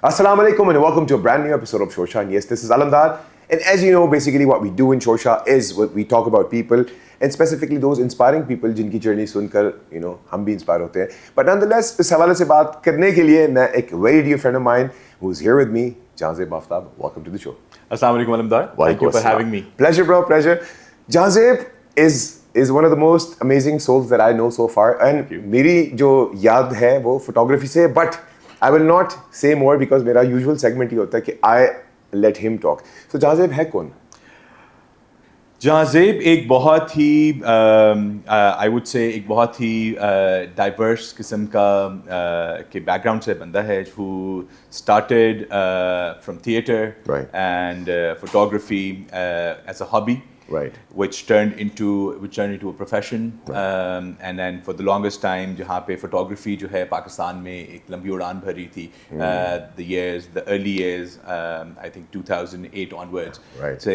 Assalamu alaikum and welcome to a brand new episode of Shosha. And yes, this is Alamdar. And as you know, basically what we do in Shosha is we talk about people and specifically those inspiring people जिनकी journey सुनकर हम भी inspire होते हैं. But nonetheless, इस हवाले से बात करने के लिए मैं एक very dear friend of mine who's here with me, Jahzeb Aftab. Welcome to the show. Assalamu alaikum Alamdar. Thank you for having me. Pleasure, bro. Pleasure. Jahzeb is one of the most amazing souls that I know so far. And मेरी जो याद है वो photography से, but I will not say more because मेरा usual segment ही होता है कि I let him talk. So Jahzeb है कौन? जहाज़ेब एक बहुत ही I would say एक बहुत ही diverse किस्म का के background से बंदा है who started from theatre Right. and photography as a hobby. Right. Which turned into a profession. Right. And then for the longest time जहाँ पे photography जो है पाकिस्तान में एक लंबी उड़ान भरी थी. The early years, I think 2008 onwards. Right. से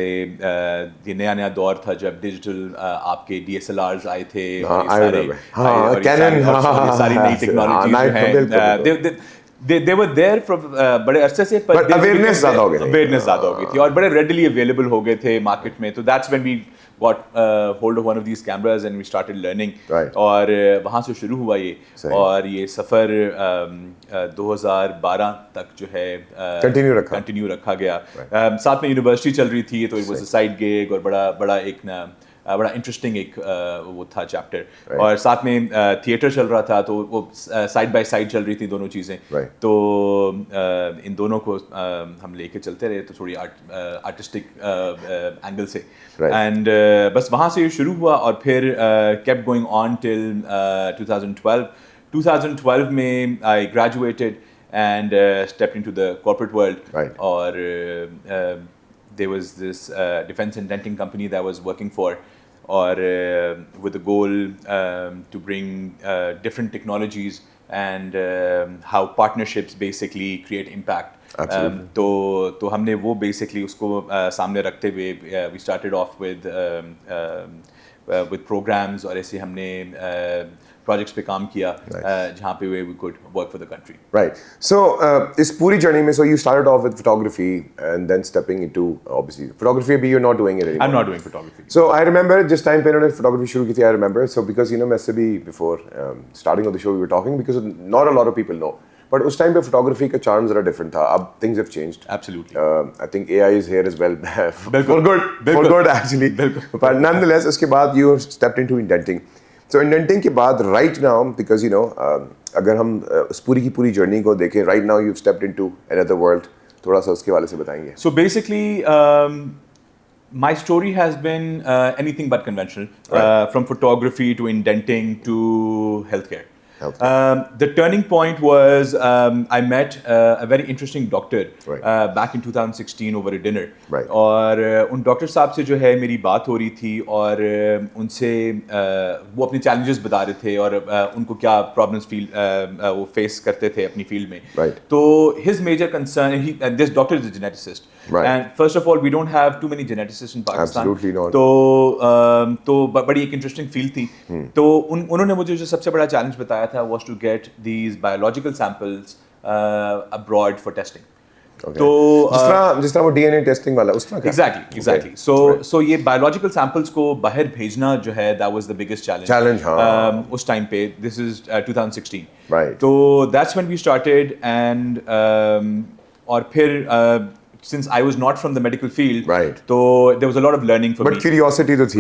ये नया दौर था जब digital आपके DSLRs आए थे. I remember. Canon. ये सारी नई technologies जो हैं. They were there from बड़े अरसे से but awareness ज़्यादा हो गई थी और बड़े readily available हो गए थे market में. So that's when we got hold of one of these cameras and we started learning. Right. और वहाँ से शुरू हुआ ये और ये सफ़र 2012 तक जो है कंटिन्यू रखा गया. साथ में यूनिवर्सिटी चल रही थी तो it was a side gig और बड़ा एक बड़ा इंटरेस्टिंग एक वो था चैप्टर और साथ में थिएटर चल रहा था तो वो साइड बाय साइड चल रही थी दोनों चीज़ें. तो इन दोनों को हम लेके चलते रहे तो थोड़ी आर्टिस्टिक एंगल से एंड बस वहाँ से ये शुरू हुआ और फिर केप्ट गोइंग ऑन टिल 2012 में I graduated and stepped into the corporate world और there was this defense and denting company that I was working for or with the goal to bring different technologies and how partnerships basically create impact. तो हमने वो basically उसको सामने रखते हुए we started off with programs और ऐसे हमने projects पे काम किया जहाँ पे we could work for the country. Right. So इस पूरी journey में so you started off with photography and then stepping into obviously photography but you're not doing it anymore. I'm not doing photography. So I remember जिस time पे इन्होंने photography शुरू की थी I remember so because मैं से भी before starting of the show we were talking because not a lot of people know. But उस time पे photography का charm जरा different था. अब things have changed. Absolutely. I think AI is here as well. For good actually. But nonetheless उसके बाद you stepped into indenting. So indenting के बाद right now because अगर हम इस पूरी की पूरी journey को देखें right now you've stepped into another world. थोड़ा सा उसके वाले से बताएंगे. So basically my story has been anything but conventional. From photography to indenting to healthcare. The turning point was I met a very interesting doctor back in 2016 over a dinner. और उन doctor साहब से जो है मेरी बात हो रही थी और उनसे वो अपने challenges बता रहे थे और उनको क्या problems वो face करते थे अपनी field में. तो his major concern and this doctor is a geneticist. And first of all we don't have too many geneticists in Pakistan. Absolutely not. तो बड़ी एक interesting field थी. तो उन्होंने मुझे जो सबसे बड़ा challenge बताया was to get these biological samples abroad for testing. Okay. तो जिस तरह वो DNA testing वाला उस तरह Exactly. So ये biological samples को बाहर भेजना जो है that was the biggest challenge. हाँ. उस time पे this is 2016. Right. So that's when we started and और फिर since I was not from the medical field, तो there was a lot of learning for me. But curiosity तो थी.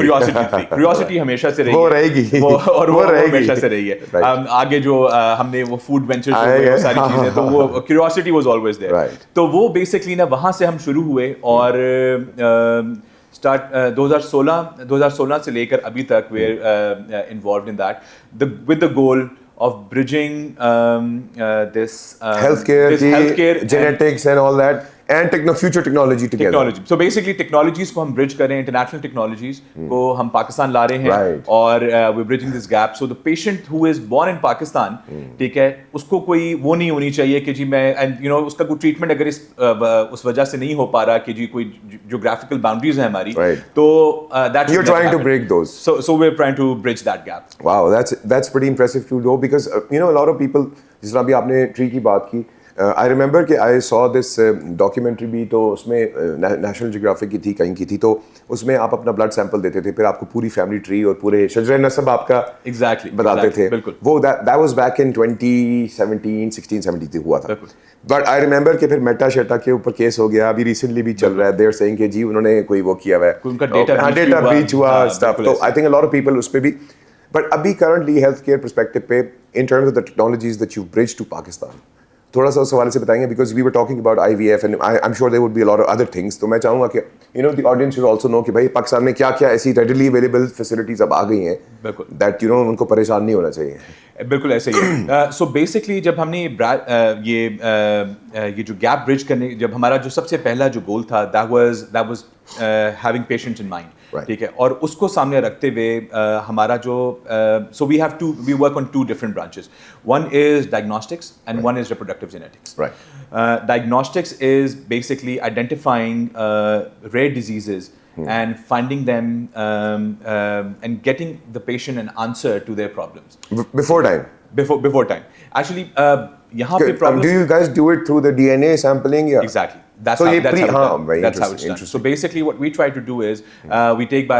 Curiosity हमेशा से रही है. वो रहेगी. और वो हमेशा से रही है. आगे जो हमने वो food ventures हुए वो सारी चीजें तो वो curiosity was always there. तो वो basically ना वहाँ से हम शुरू हुए और start 2016 से लेकर अभी तक we're involved in that with the goal of bridging this healthcare genetics and all that. And future technology together. So basically technologies को हम bridge कर रहे हैं, international technologies को हम पाकिस्तान ला रहे हैं और we're bridging this gap. So the patient who is born in Pakistan, ठीक है, उसको कोई वो नहीं होनी चाहिए कि जी मैं and उसका कोई treatment अगर उस वजह से नहीं हो पा रहा कि जी कोई geographical boundaries है हमारी, तो that you're trying to break those. So we're trying to bridge that gap. Wow, that's pretty impressive to know because a lot of people जिस तरह अभी आपने tree की बात की आई रिमेंबर कि आई सॉ दिस डॉक्यूमेंट्री भी, तो उसमें नेशनल जियोग्राफिक की थी, कहीं की थी, तो उसमें आप अपना ब्लड सैंपल देते थे, फिर आपको पूरी फैमिली ट्री और पूरे शजरे नस्ब आपका बताते थे। बिल्कुल। वो दैट वाज बैक इन 2017 16 17 हुआ था। बट आई रिमेंबर कि फिर मेटा शेटा के ऊपर केस हो गया, अभी रिसेंटली भी चल रहा है, देयर सेइंग कि जी उन्होंने कोई वो किया हुआ है, उनका डेटा ब्रीच हुआ स्टफ। तो I think a lot of people उस पे भी, बट अभी करंटली हेल्थ केयर परस्पेक्टिव पे in terms of the technologies that you bridge to Pakistan, थोड़ा सा उस हवाले से बताएंगे, because we were talking about IVF and I am sure there would be a lot of other things. तो मैं चाहूंगा कि you know the audience should also know कि भाई पाकिस्तान में क्या क्या ऐसी रेडिली अवेलेबल फैसिलिटीज अब आ गई हैं, बिल्कुल, दैट यू नो उनको परेशान नहीं होना चाहिए। बिल्कुल ऐसे ही है। सो बेसिकली जब हमने ये जो गैप ब्रिज करने, जब हमारा जो सबसे पहला जो गोल था, that was having patients in mind, ठीक है, और उसको सामने रखते हुए हमारा जो so we work on 2 different branches. One is diagnostics and one is reproductive genetics. Diagnostics is basically identifying rare diseases and finding them and getting the patient an answer to their problems before time. Actually, यहाँ पे problem. Do you guys do it through the DNA sampling? Yeah. Exactly. That's so how it's done. So basically, what we try to do is we take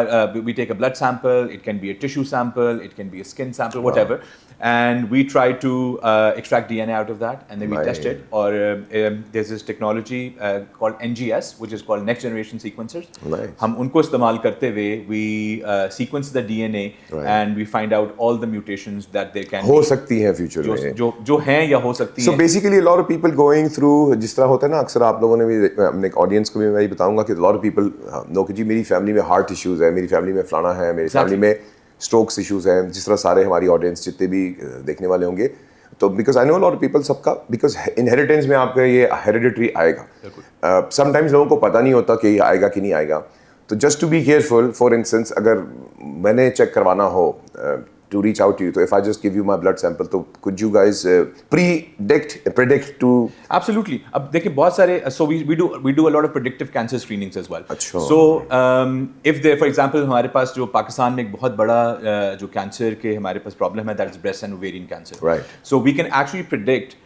a blood sample. It can be a tissue sample. It can be a skin sample, whatever. And we try to extract DNA out of that, and then we test it. Or there's this technology called NGS, which is called Next Generation Sequencers. हम उनको इस्तेमाल करते हुए we sequence the DNA and we find out all the mutations that they can हो सकती हैं future में, जो हैं या हो सकती हैं। So basically a lot of people going through, जिस तरह होता है ना अक्सर आप लोगों ने भी, अपने ऑडियंस को भी मैं बताऊंगा कि a lot of people know कि जी मेरी फैमिली में हार्ट इश्यूज है, मेरी फैमिली में फलाना है, मेरी फैमिली में स्ट्रोक्स इश्यूज हैं, जिस तरह सारे हमारी ऑडियंस जितने भी देखने वाले होंगे। तो because I know lot of people, सबका बिकॉज इनहेरिटेंस में आपका ये हेरिडिटरी आएगा, समटाइम्स लोगों को पता नहीं होता कि ये आएगा कि नहीं आएगा। तो just to be careful, for instance अगर मैंने चेक करवाना हो to reach out to you, so if I just give you my blood sample, तो could you guys predict to? Absolutely. अब देखिए बहुत सारे, so we do a lot of predictive cancer screenings as well. अच्छा। So if there, for example, हमारे पास जो पाकिस्तान में एक बहुत बड़ा जो कैंसर के हमारे पास प्रॉब्लम है, that is breast and ovarian cancer. Right. So we can actually predict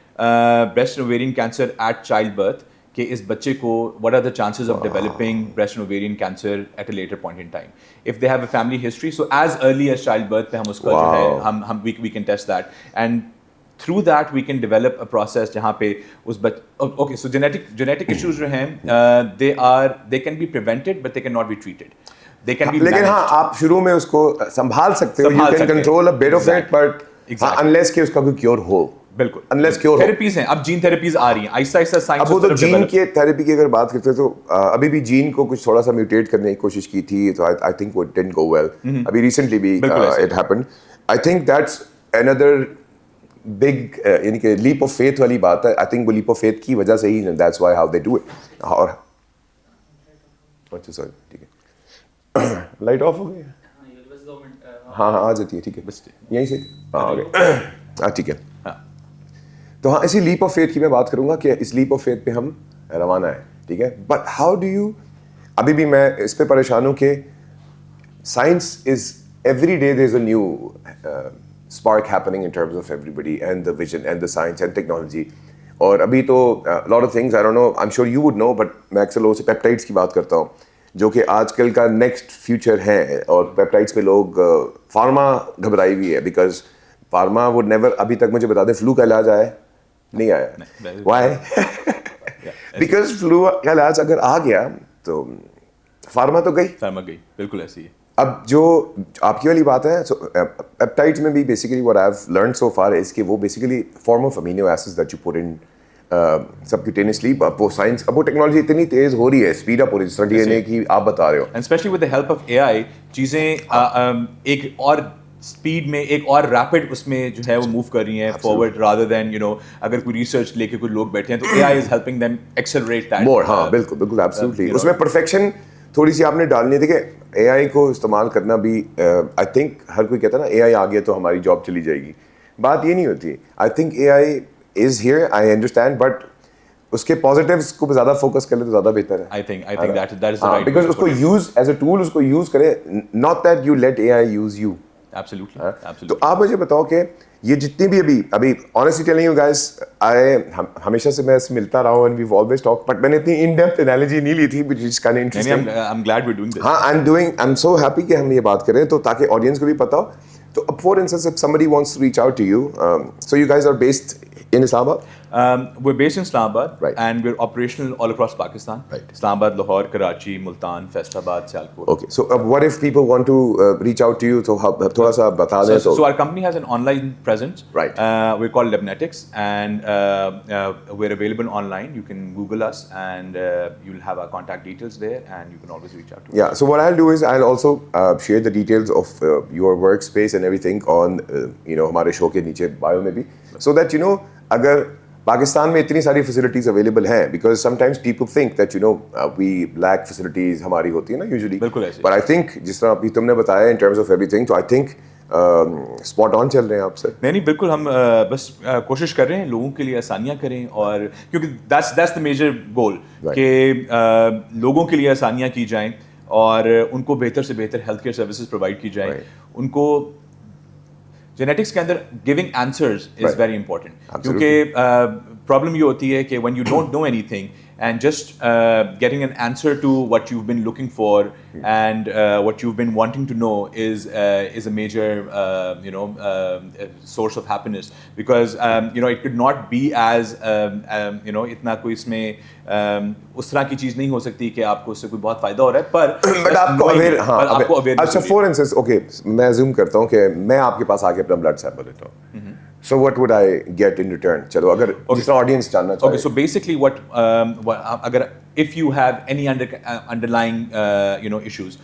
breast and ovarian cancer at childbirth, कि इस बच्चे को what are the chances of developing breast and ovarian cancer at a later point in time. If they have a family history, so as early as childbirth पे हम उसका जो है we can test that, and through that we can develop a process जहाँ पे उस okay, so genetic issues जो हैं they can be prevented but they cannot be treated. They can be लेकिन हाँ आप शुरू में उसको संभाल सकते हो, you can control a bit of it, but unless कि उसका कोई क्योर हो। बिल्कुल, अनलेस क्योर थेरेपीज हैं, अब जीन थेरेपीज आ रही हैं आहिस्ता आहिस्ता साइंस। अब वो तो जीन की थेरेपी की अगर बात करते हैं तो अभी भी जीन को कुछ थोड़ा सा म्यूटेट करने की कोशिश की थी, तो आई थिंक वो डिडंट गो वेल। अभी रिसेंटली भी it happened. I think that's another big यानी कि लीप ऑफ फेथ वाली बात है। आई थिंक वो लीप ऑफ फेथ की वजह से ही that's why how they do it. और अच्छा सॉरी, ठीक है, लाइट ऑफ हो गई? हाँ हाँ आ जाती है, ठीक है, बस यहीं से हाँ ओके हाँ ठीक है। तो हाँ, इसी लीप ऑफ फेथ की मैं बात करूंगा कि इस लीप ऑफ फेथ पे हम रवाना है, ठीक है। बट हाउ डू यू, अभी भी मैं इस पे परेशान हूँ कि science is every day there is a new spark happening in terms of everybody and the vision and the science and technology. और अभी तो lot of things I don't know, I am sure you would know, but मैं अक्सर लोगों से peptides की बात करता हूँ जो कि आजकल का नेक्स्ट फ्यूचर है। और पेप्टाइड्स पे लोग फार्मा घबराई हुई है, बिकॉज फार्मा वुड नेवर, अभी तक मुझे बता दें फ्लू का इलाज आया नहीं आया। वाई? बिकॉज फ्लू का इलाज अगर आ गया तो फार्मा तो गई, बिल्कुल ऐसी है। अब जो आपकी वाली बात है, पेप्टाइड्स में भी basically what I have learned so far is कि वो basically form of amino acids that you put in subcutaneously. वो साइंस, अब वो टेक्नोलॉजी इतनी तेज हो रही है, स्पीड अप हो रही है, जिस तरह डीएनए की आप बता रहे हो, and specially with the help of AI चीजें एक और स्पीड में, एक और रैपिड उसमें जो है वो मूव कर रही हैं forward, rather than you know अगर कोई रिसर्च लेके कुछ लोग बैठे हैं तो AI is helping them accelerate that more. हाँ बिल्कुल बिल्कुल एब्सोल्युटली। उसमें परफेक्शन थोड़ी सी आपने डालनी है। देखिए एआई को इस्तेमाल करना भी, आई थिंक हर कोई कहता है ना एआई आ गया तो हमारी जॉब चली जाएगी, बात ये नहीं होती। I think AI is here, I understand, but उसके पॉजिटिव्स को ज्यादा फोकस कर ले तो ज्यादा बेहतर है। I think that is the right, because उसको यूज एज अ टूल, उसको यूज करे, not that you let AI use you. Absolutely. तो आप मुझे बताओ कि ये जितनी भी अभी ऑनेस्टली टेलिंग यू गाइस हमेशा से मैं मिलता रहा हूं and we have always talk but मैंने इतनी इन डेप्थ एनालॉजी नहीं ली थी which is kind interesting I'm glad we're doing this. हाँ आई एम सो हैप्पी कि हम ये बात करें तो ताकि ऑडियंस को भी पता हो तो अब for instance if somebody wants to reach out to you so you guys are based in Islamabad. We're based in Islamabad, Right. and we're operational all across Pakistan. Right. Islamabad, Lahore, Karachi, Multan, Faisalabad, Sialkot. Okay, so what if people want to reach out to you? So थोड़ा सा बता दें So our company has an online presence. Right. We're called Lebnetics, and we're available online. You can Google us, and you'll have our contact details there, and you can always reach out to us. Yeah. So what I'll do is I'll also share the details of your workspace and everything on हमारे show के नीचे bio में भी, so that अगर पाकिस्तान में इतनी सारी facilities available हैं because sometimes people think that we lack facilities हमारी होती है ना यूजुअली बिल्कुल ऐसे बट आई थिंक जिस तरह अभी तुमने बताया इन टर्म्स ऑफ एवरीथिंग तो आई थिंक स्पॉट ऑन चल रहे हैं आपसे नहीं बिल्कुल हम बस कोशिश कर रहे हैं लोगों के लिए आसानियां करें और क्योंकि दैट्स द मेजर गोल कि लोगों के लिए आसानियां की जाएं और उनको बेहतर से बेहतर हेल्थ केयर सर्विसेज प्रोवाइड की जाएं उनको जेनेटिक्स के अंदर giving answers is very important क्योंकि प्रॉब्लम ये होती है कि when you don't know anything and just getting an answer to what you've been looking for and what you've been wanting to know is a major source of happiness because it could not be as इतना कोई इसमें उस तरह की चीज नहीं हो सकती कि आपको उससे कोई बहुत फायदा हो रहा है पर आपको अवेयर अच्छा फॉर इंस्टेंस ओके मैं अज्यूम करता हूँ कि मैं आपके पास आके अपना ब्लड सैंपल लेता हूँ So what would I get in return? चलो अगर जिस ऑडियंस जानना चाहे. Okay, so basically what अगर if you have any underlying issues,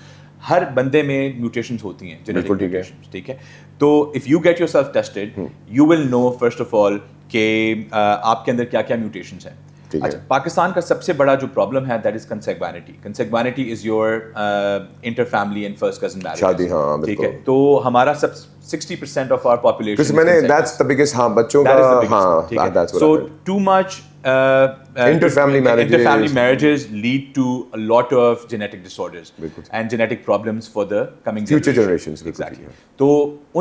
हर बंदे में mutations होती हैं genetic mutations, ठीक है? तो if you get yourself tested, you will know first of all कि आपके अंदर क्या-क्या mutations हैं. अच्छा पाकिस्तान का सबसे बड़ा जो प्रॉब्लम है that is consanguinity consanguinity is your inter family and first cousin marriage शादी हाँ ठीक है तो हमारा सब 60% ऑफ आवर पॉपुलेशन मैंने दैट्स द बिगेस्ट हाँ बच्चों का हाँ that's so too much interfamily marriages lead to a lot of genetic disorders and genetic problems for the coming future generations. Exactly. तो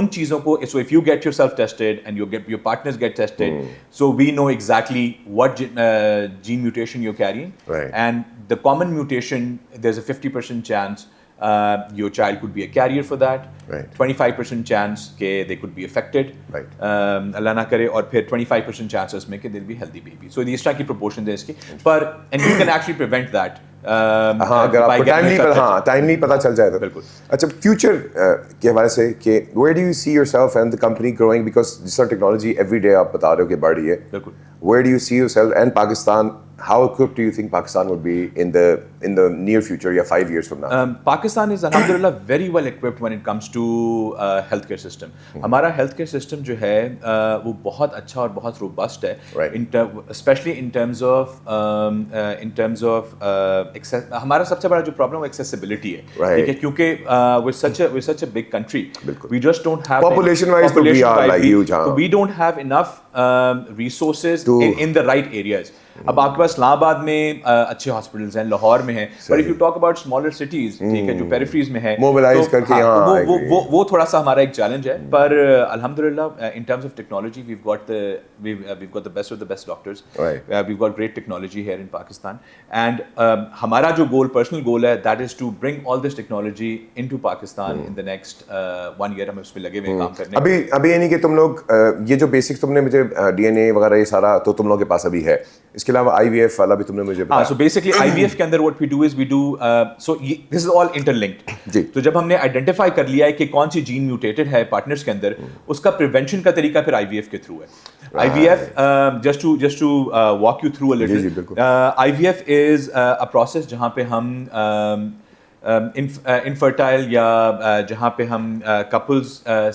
उन चीजों को so if you get yourself tested and your partners get tested, so we know exactly what gene mutation you're carrying, and the common mutation there's a 50% chance your child could be a carrier for that. 25% chance के they could be affected. अल्लाह ना करे और फिर 25% chances में कि they'll be healthy baby. So इस तरह की proportion है इसकी. पर and you can actually prevent that. हाँ अगर आपको टाइमली पता चल जाए तो बिल्कुल. अच्छा फ्यूचर के हवाले से कि where do you see yourself and the company growing because जिस तरह टेक्नोलॉजी every day आप बता रहे हो कि बढ़ रही है. बिल्कुल. Where do you see yourself and Pakistan? How equipped do you think Pakistan would be in the near future, 5 years from now? Pakistan is alhamdulillah very well equipped when it comes to healthcare system. हमारा healthcare system जो है वो बहुत अच्छा और बहुत robust है. Especially in terms of हमारा सबसे बड़ा जो problem है accessibility है. ठीक है क्योंकि we're such a big country. We just don't have population-wise we are like huge. So we don't have enough resources in the right areas. अब आपके पास इस्लामाबाद में अच्छे हॉस्पिटल्स हैं लाहौर में हैं but if you talk about smaller cities ठीक है जो पेरिफेरीज में है मोबिलाइज करके वो थोड़ा सा हमारा एक चैलेंज है पर अल्हम्दुलिल्लाह इन terms of technology we've got the best of the best doctors we've got great technology here in Pakistan and हमारा जो पर्सनल गोल है that is to bring all this technology into Pakistan in the next 1 year हम उस पे लगे हुए काम करने अभी यानी कि तुम लोग ये जो बेसिक्स तुमने मुझे डीएनए वगैरह ये सारा तो तुम लोगों के पास अभी है इसके अलावा IVF वाला भी तुमने मुझे बताया so basically IVF के अंदर what we do is we do so this is all interlinked जी तो जब हमने आइडेंटिफाई कर लिया है कि कौन सी जीन म्यूटेटेड है पार्टनर्स के अंदर उसका प्रिवेंशन का तरीका फिर IVF के थ्रू है IVF just to walk you through a little IVF is a process जहाँ पे हम इनफर्टाइल या जहाँ पे हम कपल्स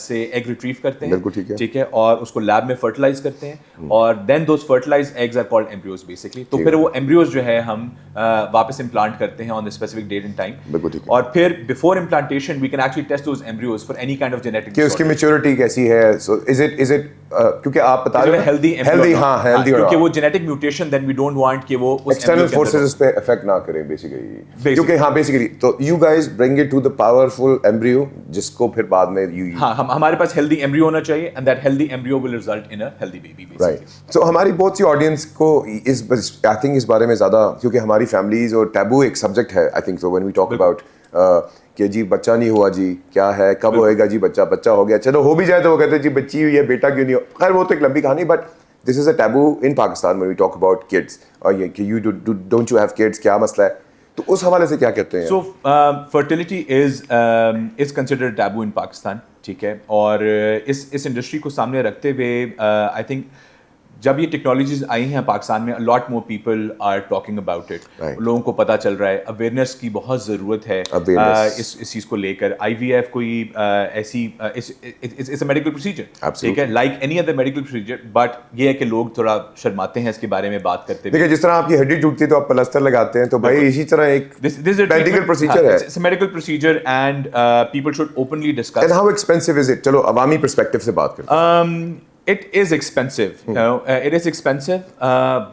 से एग रिट्रीव करते हैं ठीक है और उसको लैब में फर्टिलाइज करते हैं और then those fertilise eggs are called embryos basically तो फिर वो एम्ब्रियोज जो है हम वापस इम्प्लांट करते हैं on the specific date and time और फिर before implantation we can actually test those embryos for any kind of genetic कि उसकी मैच्योरिटी कैसी है सो इज इट क्योंकि आप बता रहे हो हेल्दी हेल्दी क्योंकि वो genetic mutation then we don't want कि वो एक्सटर्नल फोर्सेस उस पे इफेक्ट ना करें बेसिकली क्योंकि हाँ बेसिकली तो you guys bring it to the powerful embryo जिसको फिर बाद में you हाँ, हमारे पास healthy embryo होना चाहिए, and that healthy embryo will result in a healthy baby basically. Right. So हमारी बहुत सी ऑडियंस को I think इस बारे में ज़्यादा, क्योंकि हमारी फैमिलीज और टैबू एक सब्जेक्ट है, I think so when we talk about कि जी बच्चा नहीं हुआ जी, क्या है, कब होएगा जी बच्चा हो गया, चलो हो भी जाए तो वो कहते हैं जी बच्ची हुई है, बेटा क्यों नहीं हो, खैर वो तो एक लंबी कहानी, but this is a taboo in Pakistan when we talk about kids, और ये कि don't you have kids, क्या मसला है, तो उस हवाले से क्या कहते हैं? So fertility is considered a taboo in Pakistan, ठीक है, और इस इंडस्ट्री को सामने रखते हुए आई थिंक जब ये टेक्नोलॉजीज आई हैं पाकिस्तान में, lot more people are talking about it, लोगों को पता चल रहा है, अवेयरनेस की बहुत ज़रूरत है इस चीज़ को लेकर. IVF कोई ऐसी इट्स अ मेडिकल प्रोसीजर, ठीक है, like any other medical procedure, but ये है कि लोग थोड़ा शर्माते हैं इसके बारे में बात करते देखिए जिस तरह आपकी हड्डी टूटती है तो आप प्लास्टर लगाते हैं, तो भाई इसी तरह एक मेडिकल प्रोसीजर है, it's a medical procedure and people should openly discuss. And how expensive is it? चलो अवामी पर्सपेक्टिव से बात करते हैं. It is expensive, you know, it is expensive,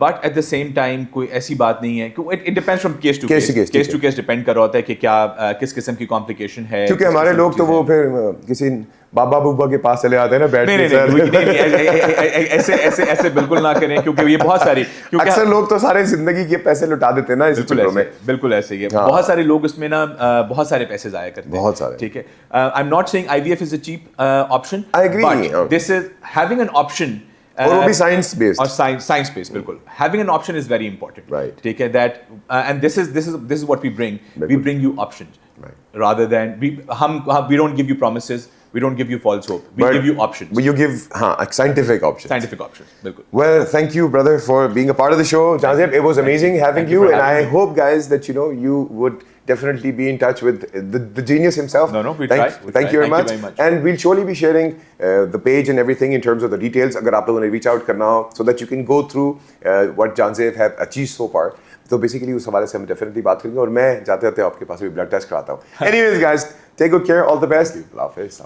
but at the same time कोई ऐसी बात नहीं है कि it depends from case to case depend कर रहा होता है कि क्या किस किस्म की complication है. क्योंकि हमारे लोग तो वो फिर किसी बाबा बुब्बा के पास चले आते हैं ना बैठ नहीं, ऐसे बिल्कुल ना करें, क्योंकि ये बहुत सारी, अक्सर लोग तो सारे जिंदगी के पैसे लुटा देते हैं ना इस चक्कर में. बिल्कुल ऐसे ही है, बहुत सारे लोग इसमें ना बहुत सारे पैसे जाया करते हैं, बहुत सारे, ठीक है. I am not saying IVF is a cheap option, I agree, but this is having an option और वो भी साइंस बेस्ड और साइंस बेस्ड, बिल्कुल. Having an option is very important, right, ठीक है, that and this is what we bring you options, rather than we don't give you promises, we don't give you false hope, we give you options, you give scientific options, bilkul. Well, thank you brother for being a part of the show, Jazib. It was amazing having you, and I hope guys that you would definitely be in touch with the genius himself. No, we try. Thank you very much. And we'll surely be sharing the page and everything in terms of the details, agar aap logon ne reach out karna ho, so that you can go through what Jazib have achieved so far. तो basically उस हवाले से हम definitely बात करेंगे, और मैं जाते जाते आपके पास भी ब्लड टेस्ट कराता हूँ. Anyways guys, take good care, all the best, अल्लाह हाफिज़.